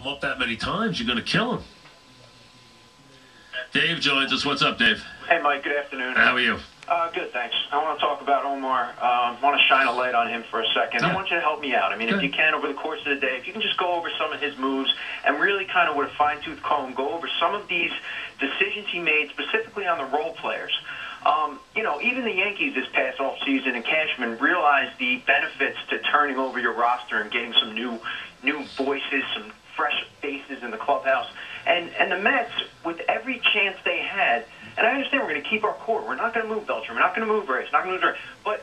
him up that many times, you're going to kill him. Dave joins us. What's up, Dave? Hey, Mike. Good afternoon. How are you? Good, thanks. I want to talk about Omar. I want to shine a light on him for a second. Yeah. I want you to help me out. I mean, if you can, over the course of the day, if you can just go over some of his moves and really kind of with a fine-tooth comb go over some of these decisions he made specifically on the role players. You know, even the Yankees this past offseason and Cashman realized the benefits to turning over your roster and getting some new voices, some fresh faces in the clubhouse. And the Mets, with every chance they had, and I understand we're going to keep our core. We're not going to move Beltran. We're not going to move Reyes. Not going to move. But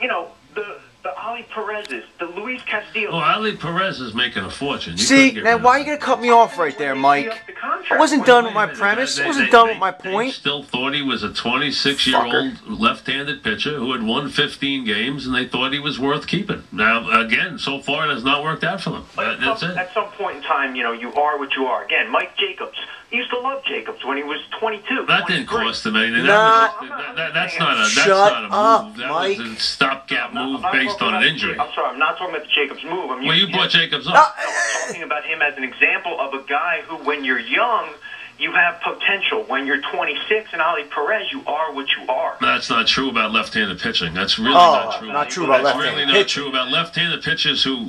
you know, the Ali Perez's, the Luis Castillo. Oh, Ali Perez is making a fortune. See, now why are you going to cut me off right there, Mike? I wasn't done with my premise. I wasn't done with my point. They still thought he was a 26-year-old left-handed pitcher who had won 15 games, and they thought he was worth keeping. Now, again, so far it has not worked out for them. That's it. At some point in time, you know, you are what you are. Again, Mike Jacobs. He used to love Jacobs when he was 22. That didn't cost him anything. That's not a move. That was a stopgap move based on an injury. I'm sorry, I'm not talking about the Jacobs move. Well, you brought Jacobs up. I'm talking about him as an example of a guy who, when you're young, you have potential. When you're 26 and Ali Perez, you are what you are. That's not true about left-handed pitching. That's really not true. Not true about left-handed pitching. That's really not true about left-handed pitchers who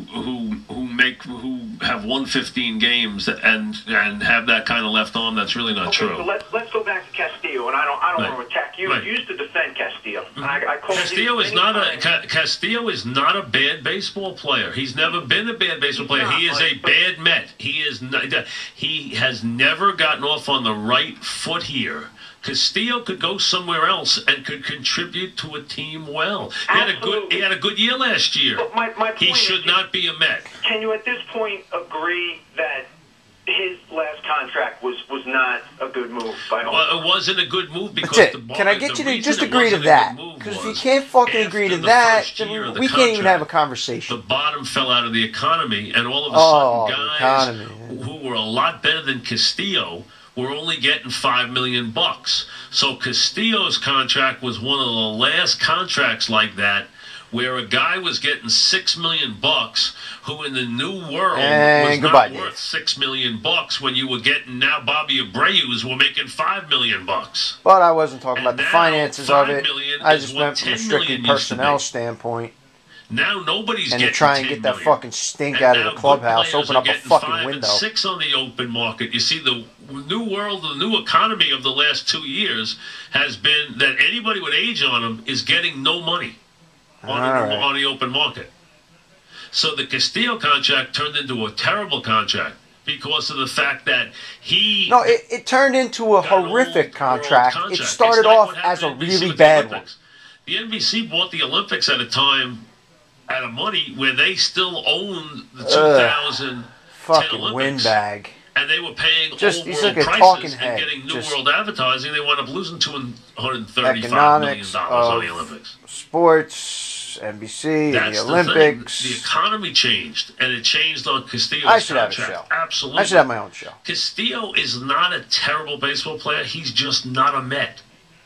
have won 15 games and have that kind of left arm. That's really not true. So let's go back to Castillo, and I don't want to attack you. You used to defend Castillo. Castillo is not a bad baseball player. He's never been a bad baseball player. He is a bad Met. He has never gotten off on the right foot here. Castillo could go somewhere else and could contribute to a team well. He had a good year last year. But my point he should not be a Met. Can you at this point agree that his last contract was not a good move by all? Well, it wasn't a good move because Can I get you to just agree to that? Because if you can't fucking agree to that, then we can't even have a conversation. The bottom fell out of the economy, and all of a sudden guys who were a lot better than Castillo were only getting $5 million. So Castillo's contract was one of the last contracts like that, where a guy was getting $6 million, who in the new world was not worth $6 million when you were getting now Bobby Abreu's were making $5 million. But I wasn't talking about the finances of it. I just meant from a strictly personnel standpoint. Now nobody's getting to try and get that fucking stink out of the clubhouse, open up a fucking window. 6 on the open market. You see, the new world, the new economy of the last 2 years has been that anybody with age on them is getting no money on the open market. So the Castillo contract turned into a terrible contract because of the fact that he... No, it turned into a horrific contract. It started off as a really bad one. The NBC bought the Olympics at a time out of money where they still owned the 2010 fucking Olympics. Windbag. And they were paying he's old-world like prices and getting New World advertising. They wound up losing $235 million on the Olympics. Sports, NBC, the Olympics. The economy changed, and it changed on Castillo's I should contract. have a show. Absolutely. I should have my own show. Castillo is not a terrible baseball player. He's just not a Met.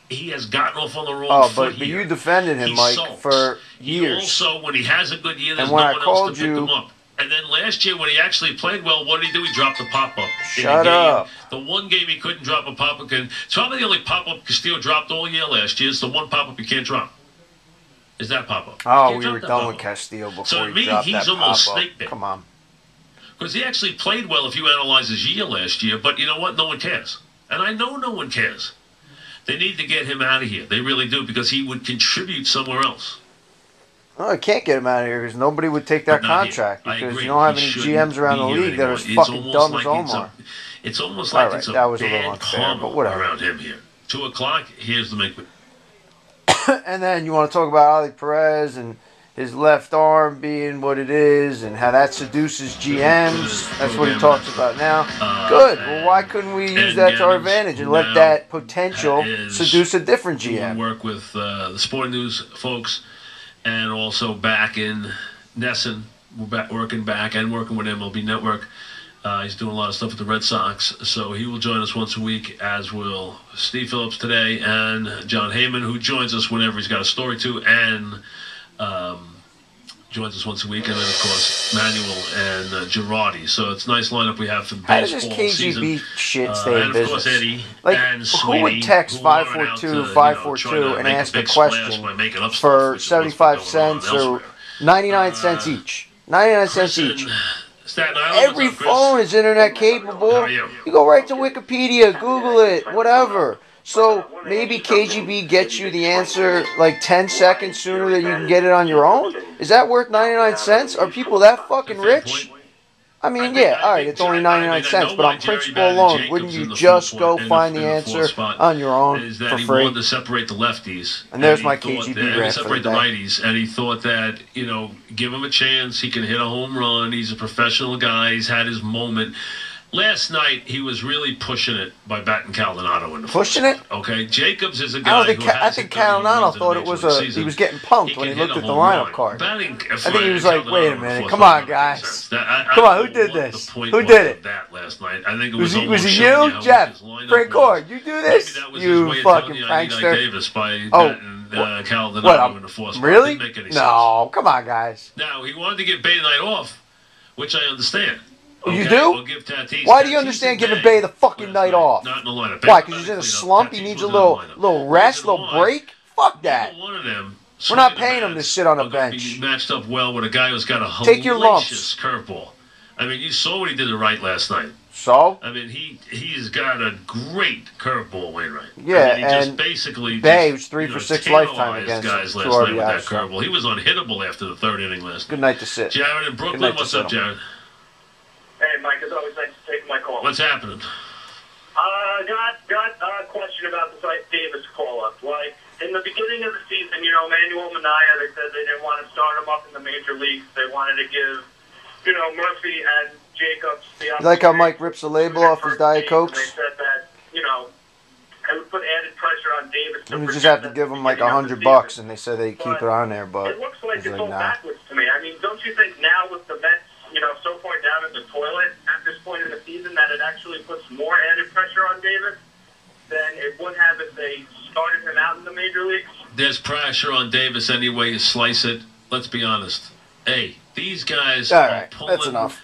He has gotten off on the wrong foot here. But you defended him, Mike, for years. He also, when he has a good year, there's no one else to pick him up. And then last year, when he actually played well, what did he do? He dropped the pop-up. Shut up. The one game he couldn't drop a pop-up. It's probably the only pop-up Castillo dropped all year last year. It's the one pop-up you can't drop. Is that pop-up? Oh, we were done with Castillo before so he dropped that pop-up. So to me, he's almost snake bit. Come on. Because he actually played well if you analyze his year last year. But you know what? No one cares. And I know no one cares. They need to get him out of here. They really do, because he would contribute somewhere else. Well, I can't get him out of here because nobody would take that contract because you don't have any GMs around the league that are as fucking dumb as Omar. It's almost like it's a bad karma around him here. 2 o'clock, here's the make. And then you want to talk about Ali Perez and his left arm being what it is and how that seduces GMs. That's what he talks about now. Good. Well, why couldn't we use that to our advantage and let that potential seduce a different GM? Work with the Sporting News folks. And also back in Nesson, we're working with MLB Network. He's doing a lot of stuff with the Red Sox, so he will join us once a week, as will Steve Phillips today, and John Heyman, who joins us whenever he's got a story to, and joins us once a week, and then of course Manuel and Girardi. So it's a nice lineup we have for How does baseball this KGB season. shit stay in And of business? course Eddie Like, and Sweetie, who would text who wanted out to, 542-542 and ask a question for 75 cents or 99 cents each? 99 cents each. Staten Island, Every phone is internet capable. How are you? You go right to Wikipedia, Google it, whatever. So maybe KGB gets you the answer like 10 seconds sooner than you can get it on your own? Is that worth 99 cents? Are people that fucking rich? I mean, yeah, alright, it's only 99 cents, but on principle alone, wouldn't you just go find the answer on your own for He free? wanted to separate the lefties. And there's my KGB rant for separate the the day. righties, and he thought that, give him a chance, he can hit a home run, he's a professional guy, he's had his moment. Last night, he was really pushing it by batting Caldonado in the Pushing first. it? Okay, Jacobs is a guy I think Caldonado thought it was he was getting punked when he looked at the lineup card. I think he was like, wait a minute, come on, guys. Come on, who did this? Who did it? That last night. I think it Was was it you, Jeff? Frank Cord, you do this? You fucking prankster. Davis by Caldonado What? in the fourth. Really? Didn't make any No, come on, guys. sense. Now, he wanted to give Bay the night off, which I understand. You Okay, do? we'll give Tatis. Why do you Tatis understand today, giving Bay the fucking last night off? Not in the lineup. Why? Because he's in a Hypothetically, slump. He Tatis needs a was in the little lineup. rest, Reason little why, break. Fuck that. either one of them, We're not swinging paying him to bats sit on a are gonna bench. be matched up well with a guy who's got a Take your lumps. hellacious curveball. I mean, you saw what he did to Wright last night. So? I mean, he's got a great curveball, Wainwright. Yeah, I mean, he and just basically Bay was 3 for 6 lifetime terrorized against guys him. last 2 night with that RBIs. So. curveball. He was unhittable after the third inning last Good night. night to sit. Jared in Good Brooklyn, night to what's sit up, him. Jared? Hey, Mike, it's always nice to take my call. What's happening? Got a question about the Davis call-up. Like, in the beginning of the season, Manuel Minaya, they said they didn't want to start him up in the major leagues. They wanted to give, Murphy and Jacobs the opportunity. You like how Mike rips a label off his Diet Cokes? They said that, it would put added pressure on Davis. You just have to give him like $100, and they said they keep it on there, but it looks like it's it's like, all nah. backwards to me. I mean, don't you think now with the Mets, so far down in the toilet at this point in the season that it actually puts more added pressure on Davis than it would have if they started him out in the major leagues? There's pressure on Davis any way you slice it. Let's be honest. Hey, these guys All are right, pulling that's enough.